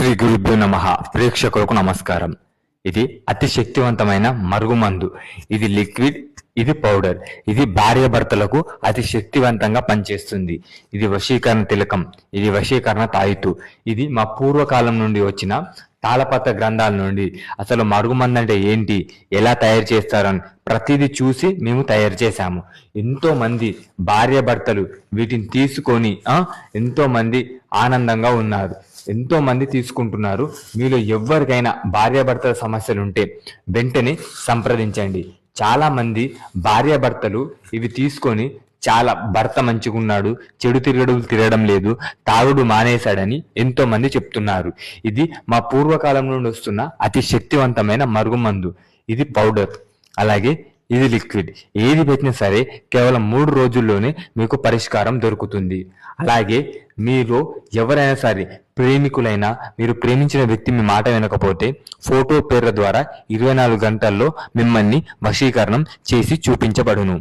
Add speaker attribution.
Speaker 1: శ్రీ గురుభ్యో నమః. ప్రేక్షకులకు నమస్కారం. ఇది అతి శక్తివంతమైన మరుగుమందు. ఇది లిక్విడ్, ఇది పౌడర్. ఇది భార్యాభర్తలకు అతి శక్తివంతంగా పనిచేస్తుంది. ఇది వశీకరణ తిలకం, ఇది వశీకరణ తాయితు. ఇది మా పూర్వకాలం నుండి వచ్చిన తాళపత్ర గ్రంథాల నుండి అసలు మరుగుమందు అంటే ఏంటి, ఎలా తయారు చేస్తారని ప్రతిదీ చూసి మేము తయారు చేశాము. ఎంతో మంది భార్యాభర్తలు వీటిని తీసుకొని ఎంతో మంది ఆనందంగా ఉన్నారు. ఎంతో మంది తీసుకుంటున్నారు. మీలో ఎవరికైనా భార్యాభర్తల సమస్యలు ఉంటే వెంటనే సంప్రదించండి. చాలా మంది భార్యాభర్తలు ఇవి తీసుకొని చాలా భర్త మంచిగున్నాడు, చెడు తిరగడం లేదు, తాగుడు మానేశాడని ఎంతో మంది చెప్తున్నారు. ఇది మా పూర్వకాలం నుండి వస్తున్న అతి శక్తివంతమైన మరుగుమందు. ఇది పౌడర్, అలాగే ఇది లిక్విడ్. ఏది పెట్టినా సరే కేవలం 3 రోజుల్లోనే మీకు పరిష్కారం దొరుకుతుంది. అలాగే మీరు ఎవరైనా సరే ప్రేమికులైనా, మీరు ప్రేమించిన వ్యక్తి మీ మాట వినకపోతే ఫోటో పేర్ల ద్వారా 24 గంటల్లో మిమ్మల్ని వశీకరణం చేసి చూపించబడును.